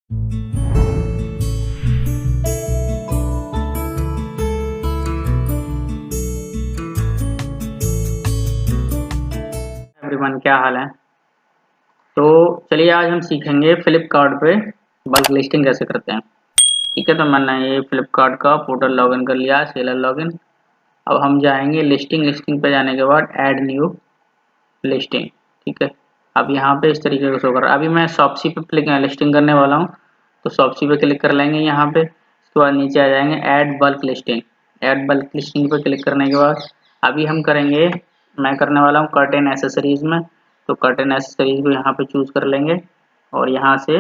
Everyone, क्या हाल है। तो चलिए आज हम सीखेंगे फ्लिपकार्ट पे बल्क लिस्टिंग कैसे करते हैं। ठीक है, तो मैंने ये फ्लिपकार्ट का पोर्टल लॉगिन कर लिया, सेलर लॉगिन। अब हम जाएंगे लिस्टिंग पे जाने के बाद ऐड न्यू लिस्टिंग। ठीक है, अब यहाँ पे इस तरीके से शो कर रहा है। अभी मैं शॉप्सी पे लिस्टिंग करने वाला हूँ, तो शॉप्सी पे क्लिक कर लेंगे यहाँ पे। उसके बाद नीचे आ जाएंगे add bulk listing. Add bulk listing पे क्लिक करने के बाद अभी हम करेंगे, मैं करने वाला हूँ कर्टेन एसेसरीज में। तो कर्टेन एसेसरीज को यहाँ पे चूज कर लेंगे और यहाँ से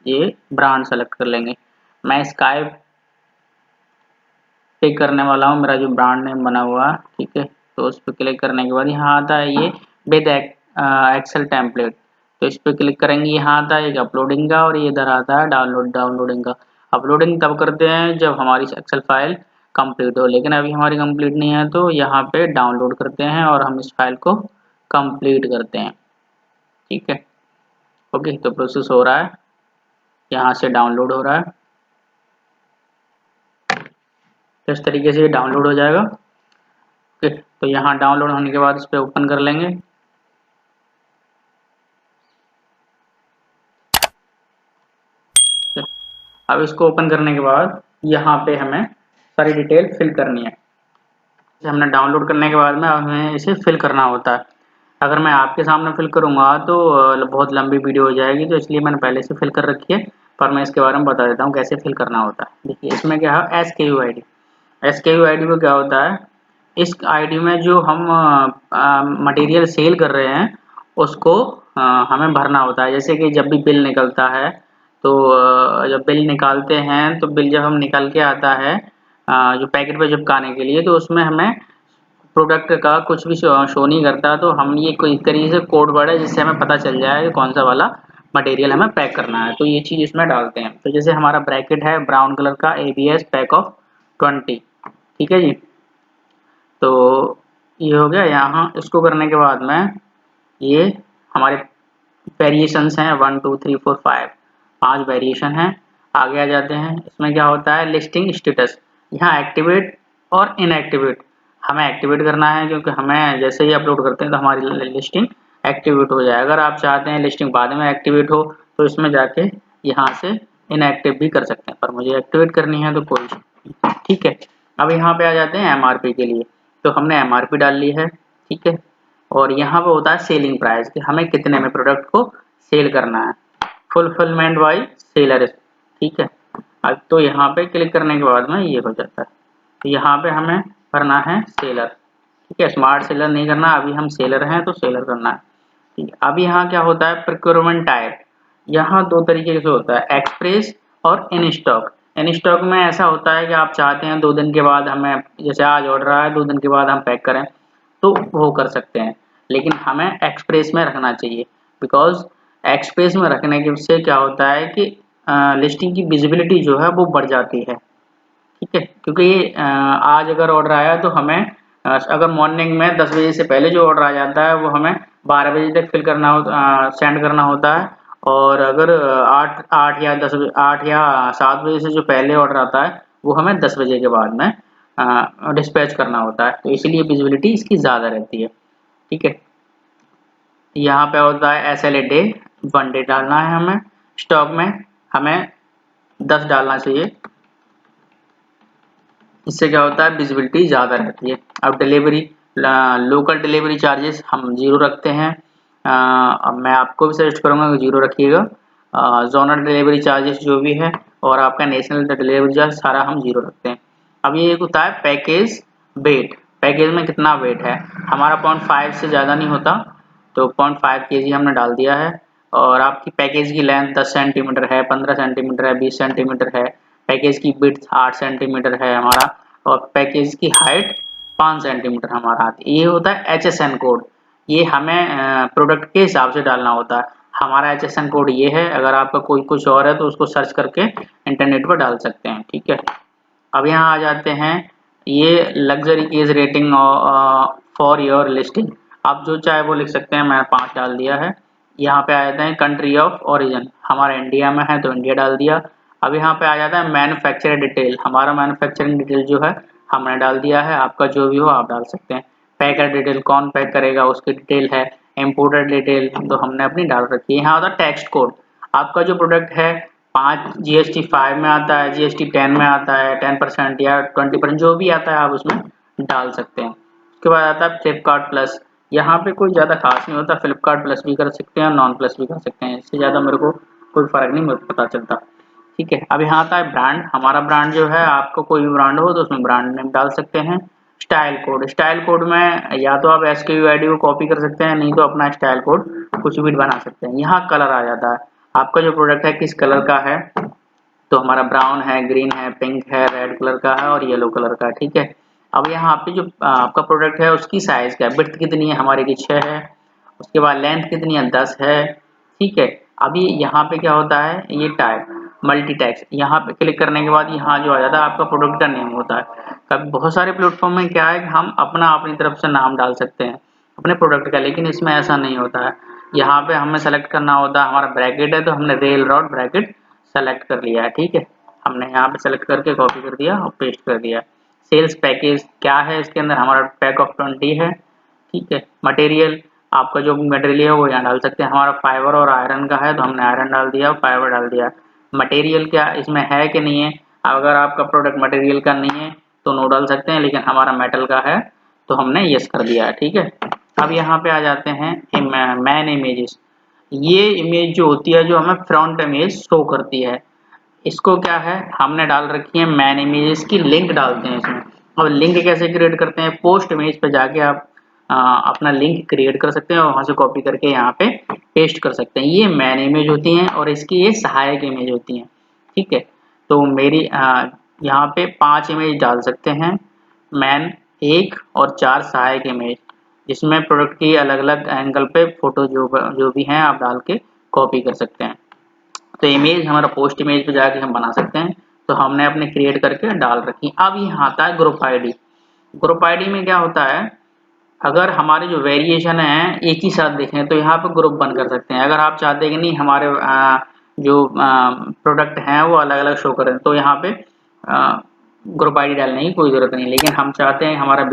ये ब्रांड सेलेक्ट कर लेंगे। मैं स्काई पे करने वाला हूँ, मेरा जो ब्रांड नेम बना हुआ। ठीक है, तो उस पर क्लिक करने के बाद यहाँ आता है ये विद एक्सेल टेम्पलेट। तो इस पर क्लिक करेंगे, यहाँ आता है एक अपलोडिंग का और ये इधर आता है डाउनलोडिंग का। अपलोडिंग तब करते हैं जब हमारी एक्सेल फाइल कंप्लीट हो, लेकिन अभी हमारी कंप्लीट नहीं है, तो यहाँ पे डाउनलोड करते हैं और हम इस फाइल को कंप्लीट करते हैं। ठीक है, ओके, तो प्रोसेस हो रहा है, यहाँ से डाउनलोड हो रहा है। तो इस तरीके से ये डाउनलोड हो जाएगा। ओके, तो यहाँ डाउनलोड होने के बाद इस पर ओपन कर लेंगे। अब इसको ओपन करने के बाद यहाँ पे हमें सारी डिटेल फिल करनी है। हमने डाउनलोड करने के बाद में हमें इसे फिल करना होता है। अगर मैं आपके सामने फिल करूँगा तो बहुत लंबी वीडियो हो जाएगी, तो इसलिए मैंने पहले से फिल कर रखी है। पर मैं इसके बारे में बता देता हूँ कैसे फिल करना होता है। देखिए, इसमें क्या है, SKU ID में क्या होता है, इस आईडी में जो हम मटेरियल सेल कर रहे हैं उसको हमें भरना होता है। जैसे कि जब भी बिल निकलता है, तो जब बिल निकालते हैं, तो बिल जब हम निकल के आता है जो पैकेट पे चिपकाने के लिए, तो उसमें हमें प्रोडक्ट का कुछ भी शो नहीं करता। तो हम ये कोई तरीके से कोड वर्ड है जिससे हमें पता चल जाए कि कौन सा वाला मटेरियल हमें पैक करना है, तो ये चीज़ इसमें डालते हैं। तो जैसे हमारा ब्रैकेट है ब्राउन कलर का, ABS पैक ऑफ 20। ठीक है जी, तो ये हो गया। यहाँ इसको करने के बाद में ये हमारे वेरिएशंस हैं 1 2 3 4 5, 5 वेरिएशन हैं। आगे आ जाते हैं, इसमें क्या होता है लिस्टिंग स्टेटस। यहाँ एक्टिवेट और इनएक्टिवेट हमें एक्टिवेट करना है, क्योंकि हमें जैसे ही अपलोड करते हैं तो हमारी लिस्टिंग एक्टिवेट हो जाए। अगर आप चाहते हैं लिस्टिंग बाद में एक्टिवेट हो, तो इसमें जाके यहाँ से इनएक्टिव भी कर सकते हैं, पर मुझे एक्टिवेट करनी है तो कोई। ठीक है, अब यहाँ पे आ जाते हैं MRP के लिए। तो हमने MRP डाल ली है। ठीक है, और यहाँ पे होता है सेलिंग प्राइस कि हमें कितने में प्रोडक्ट को सेल करना है, फुलफिलमेंट बाय सेलर। ठीक है, अब तो यहाँ पे क्लिक करने के बाद में ये हो जाता है। तो यहाँ पे हमें करना है सेलर। ठीक है, स्मार्ट सेलर नहीं करना, अभी हम सेलर हैं तो सेलर करना है। ठीक है, अब यहाँ क्या होता है प्रोक्योरमेंट टाइप। यहाँ दो तरीके से होता है, एक्सप्रेस और इन स्टॉक। इन स्टॉक में ऐसा होता है कि आप चाहते हैं 2 दिन के बाद हमें, जैसे आज ऑर्डर आया 2 दिन के बाद हम पैक करें, तो वो कर सकते हैं। लेकिन हमें एक्सप्रेस में रखना चाहिए, बिकॉज एक्सप्रेस में रखने के से क्या होता है कि लिस्टिंग की विजिबिलिटी जो है वो बढ़ जाती है। ठीक है, क्योंकि आज अगर ऑर्डर आया तो हमें अगर मॉर्निंग में 10 बजे से पहले जो ऑर्डर आ जाता है वो हमें 12 बजे तक फिल करना होता, सेंड करना होता है। और अगर 8 या 7 बजे से जो पहले ऑर्डर आता है वो हमें 10 बजे के बाद में डिस्पैच करना होता है, तो इसीलिए विजिबिलिटी इसकी ज़्यादा रहती है। ठीक है, यहाँ पे होता है SLA डे, 1 डे डालना है हमें। स्टॉक में हमें 10 डालना चाहिए, इससे क्या होता है विजिबिलिटी ज़्यादा रहती है। अब डिलीवरी, लोकल डिलीवरी चार्जेस हम 0 रखते हैं। अब मैं आपको भी सजेस्ट करूँगा कि 0 रखिएगा। जोनल डिलीवरी चार्जेस जो भी है और आपका नेशनल डिलीवरी चार्ज सारा हम 0 रखते हैं। अब ये एक होता है पैकेज वेट। पैकेज में कितना वेट है, हमारा 0.5 से ज़्यादा नहीं होता, तो 0.5 kg हमने डाल दिया है। और आपकी पैकेज की लेंथ 10 सेंटीमीटर है, 15 सेंटीमीटर है, 20 सेंटीमीटर है। पैकेज की विड्थ 8 सेंटीमीटर है हमारा, और पैकेज की हाइट 5 सेंटीमीटर हमारा आती है। ये होता है HSN कोड, ये हमें प्रोडक्ट के हिसाब से डालना होता है। हमारा HSN कोड ये है, अगर आपका कोई कुछ और है तो उसको सर्च करके इंटरनेट पर डाल सकते हैं। ठीक है, अब यहाँ आ जाते हैं, ये luxury case rating for your listing. आप जो चाहे वो लिख सकते हैं, मैंने 5 डाल दिया है। यहाँ पे आ जाते हैं कंट्री ऑफ ओरिजिन, हमारा इंडिया में है तो इंडिया डाल दिया। अब यहाँ पे आ जाता है मैन्युफैक्चरर डिटेल, हमारा मैन्युफैक्चरिंग डिटेल जो है हमने डाल दिया है, आपका जो भी हो आप डाल सकते हैं। पैकर डिटेल, कौन पैक करेगा उसकी डिटेल है। इम्पोर्टर डिटेल तो हमने अपनी डाल रखी है। यहाँ आता है टेक्स्ट कोड, आपका जो प्रोडक्ट है 5 GST 5 में आता है, GST 10 में आता है, 10% या 20% जो भी आता है आप उसमें डाल सकते हैं। उसके बाद आता है फ्लिपकार्ट प्लस, यहाँ पे कोई ज़्यादा खास नहीं होता, फ्लिपकार्ट प्लस भी कर सकते हैं और नॉन प्लस भी कर सकते हैं, इससे ज़्यादा मेरे को कोई फ़र्क नहीं मेरे को पता चलता। ठीक है, अब यहाँ आता है ब्रांड, हमारा ब्रांड जो है आपको कोई भी ब्रांड हो तो उसमें ब्रांड नेम डाल सकते हैं। स्टाइल कोड, स्टाइल कोड में या तो आप SKU ID को कॉपी कर सकते हैं, नहीं तो अपना स्टाइल कोड कुछ भी बना सकते हैं। यहाँ कलर आ जाता है, आपका जो प्रोडक्ट है किस कलर का है, तो हमारा ब्राउन है, ग्रीन है, पिंक है, रेड कलर का है और येलो कलर का। ठीक है, अब यहाँ पे जो आपका प्रोडक्ट है उसकी साइज क्या है, विड्थ कितनी है हमारे की 6 है, उसके बाद लेंथ कितनी है 10 है। ठीक है, अभी यहाँ पे क्या होता है, ये टाइप मल्टी टेक्स्ट, यहाँ पे क्लिक करने के बाद यहाँ जो आ जाता है आपका प्रोडक्ट का नेम होता है। कभी बहुत सारे प्लेटफॉर्म में क्या है कि हम अपनी तरफ से नाम डाल सकते हैं अपने प्रोडक्ट का, लेकिन इसमें ऐसा नहीं होता है। यहाँ पे हमें सेलेक्ट करना होता है, हमारा ब्रैकेट है तो हमने रेल रॉड ब्रैकेट सेलेक्ट कर लिया है। ठीक है, हमने यहाँ पे सेलेक्ट करके कॉपी कर दिया और पेस्ट कर दिया। सेल्स पैकेज क्या है, इसके अंदर हमारा पैक ऑफ 20 है। ठीक है, मटेरियल, आपका जो मटेरियल है वो यहाँ डाल सकते हैं, हमारा फाइबर और आयरन का है तो हमने आयरन डाल दिया और फाइबर डाल दिया। मटेरियल क्या इसमें है कि नहीं है, अगर आपका प्रोडक्ट मटेरियल का नहीं है तो नो डाल सकते हैं, लेकिन हमारा मेटल का है तो हमने यस कर दिया है। ठीक है, अब यहाँ पे आ जाते हैं मैन इमेजेस, ये इमेज जो होती है जो हमें फ्रंट इमेज शो करती है, इसको क्या है हमने डाल रखी है मैन इमेजेस की लिंक डालते हैं इसमें। और लिंक कैसे क्रिएट करते हैं, पोस्ट इमेज पे जाके आप अपना लिंक क्रिएट कर सकते हैं और वहां से कॉपी करके यहाँ पे पेस्ट कर सकते हैं। ये मैन इमेज होती हैं और इसकी ये सहायक इमेज होती हैं। ठीक है, तो मेरी यहाँ पे 5 इमेज डाल सकते हैं मैन, 1 और 4 सहायक इमेज, जिसमें प्रोडक्ट की अलग अलग एंगल पे फोटो जो भी हैं आप डाल के कॉपी कर सकते हैं। तो इमेज हमारा पोस्ट इमेज पे जाके हम बना सकते हैं, तो हमने अपने क्रिएट करके डाल रखी। अब यहाँ आता है ग्रुप आईडी, ग्रुप आईडी में क्या होता है, अगर हमारे जो वेरिएशन है एक ही साथ देखें तो यहाँ पे ग्रुप बन कर सकते हैं। अगर आप चाहते हैं कि नहीं हमारे जो प्रोडक्ट हैं वो अलग अलग शो करें तो यहाँ पे ग्रुप आईडी डालने की कोई ज़रूरत नहीं, लेकिन हम चाहते हैं हमारा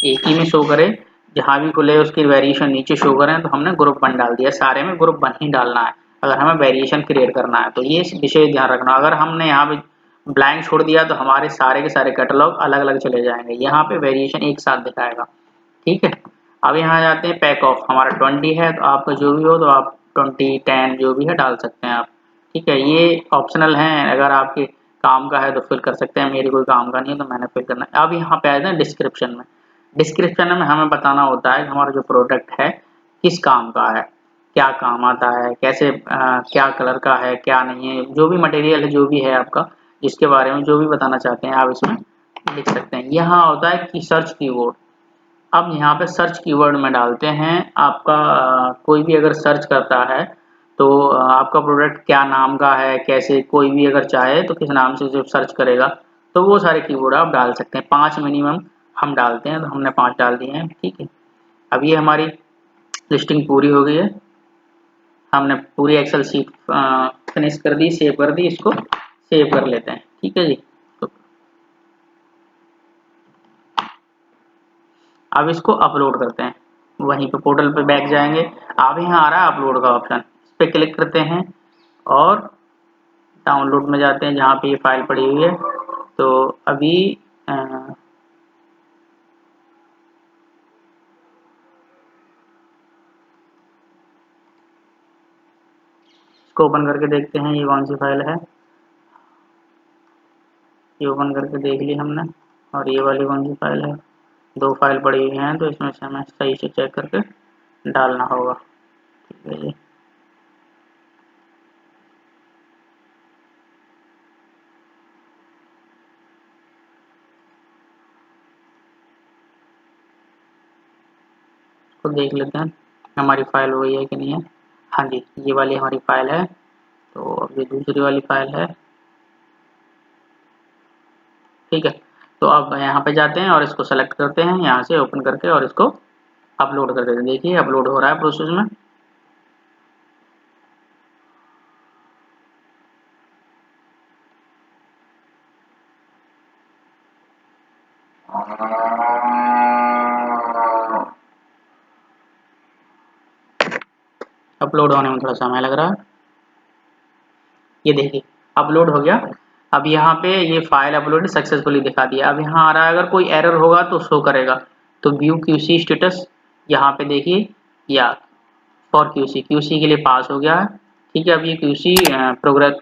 एक ही में शो करे, जहाँ भी खुले उसकी वेरिएशन नीचे शो करें, तो हमने ग्रुप वन डाल दिया, सारे में ग्रुप वन ही डालना है अगर हमें वेरिएशन क्रिएट करना है। तो ये विशेष ध्यान रखना, अगर हमने यहाँ पे ब्लैंक छोड़ दिया तो हमारे सारे के सारे कैटलॉग अलग अलग चले जाएंगे, यहाँ पे वेरिएशन एक साथ दिखाएगा। ठीक है, अब यहाँ जाते हैं पैक ऑफ, हमारा 20 है तो आपका जो भी हो तो आप 20 10 जो भी है डाल सकते हैं आप। ठीक है, ये ऑप्शनल है, अगर आपके काम का है तो फिल कर सकते हैं, मेरे कोई काम का नहीं है तो मैंने फिल करना है। अब यहाँ पे आ जाते हैं डिस्क्रिप्शन में, डिस्क्रिप्शन में हमें बताना होता है कि हमारा जो प्रोडक्ट है किस काम का है, क्या काम आता है, कैसे क्या कलर का है, क्या नहीं है, जो भी मटेरियल है जो भी है आपका, जिसके बारे में जो भी बताना चाहते हैं आप इसमें लिख सकते हैं। यहाँ होता है कि सर्च कीवर्ड, अब यहाँ पे सर्च कीवर्ड में डालते हैं आपका कोई भी अगर सर्च करता है तो आपका प्रोडक्ट क्या नाम का है, कैसे कोई भी अगर चाहे तो किस नाम से जब सर्च करेगा तो वो सारे कीवर्ड आप डाल सकते हैं। 5 मिनिमम हम डालते हैं, तो हमने 5 डाल दिए हैं। ठीक है, अब ये हमारी लिस्टिंग पूरी हो गई है, हमने पूरी एक्सेल शीट फिनिश कर दी, सेव कर दी, इसको सेव कर लेते हैं। ठीक है जी, तो अब इसको अपलोड करते हैं, वहीं पे पोर्टल पे बैक जाएंगे, अब यहाँ आ रहा है अपलोड का ऑप्शन, इस पर क्लिक करते हैं और डाउनलोड में जाते हैं जहाँ पे ये फाइल पड़ी हुई है। तो अभी इसको ओपन करके देखते हैं ये कौन सी फाइल है, ये ओपन करके देख ली हमने, और ये वाली कौन सी फाइल है, 2 फाइल पड़ी हुई हैं तो इसमें से हमें सही से चेक करके डालना होगा। ठीक है जी, तो देख लेते हैं हमारी फाइल वही है कि नहीं है। हाँ जी, ये वाली हमारी फाइल है, तो अब ये दूसरी वाली फाइल है। ठीक है, तो अब यहाँ पे जाते हैं और इसको सेलेक्ट करते हैं यहाँ से ओपन करके और इसको अपलोड कर देते हैं। देखिए अपलोड हो रहा है प्रोसेस में। अपलोड होने में थोड़ा समय लग रहा है। ये देखिए अपलोड हो गया। अब यहाँ पे ये फाइल अपलोड सक्सेसफुली दिखा दिया। अब यहाँ आ रहा है अगर कोई एरर होगा तो शो करेगा। तो व्यू क्यूसी स्टेटस यहाँ पे देखिए या फॉर क्यूसी के लिए पास हो गया है। ठीक है, अब ये क्यूसी प्रोग्रेस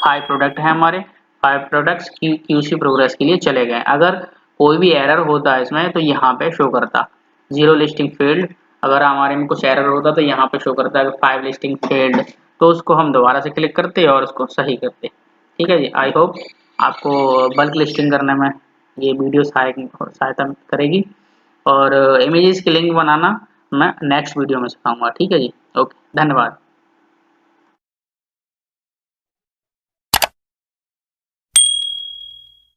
5 प्रोडक्ट है हमारे, 5 प्रोडक्ट्स क्यूसी प्रोग्रेस के लिए चले गए। अगर कोई भी एरर होता है इसमें तो यहाँ पे शो करता जीरो लिस्टिंग फेल्ड। अगर हमारे में कुछ एरर होता तो यहाँ पे शो करता है 5 लिस्टिंग फेल्ड, तो उसको हम दोबारा से क्लिक करते और उसको सही करते। ठीक है जी, आई होप आपको बल्क लिस्टिंग करने में ये वीडियो सहायता करेगी। और इमेजेस की लिंक बनाना मैं नेक्स्ट वीडियो में सिखाऊंगा। ठीक है जी, ओके, धन्यवाद।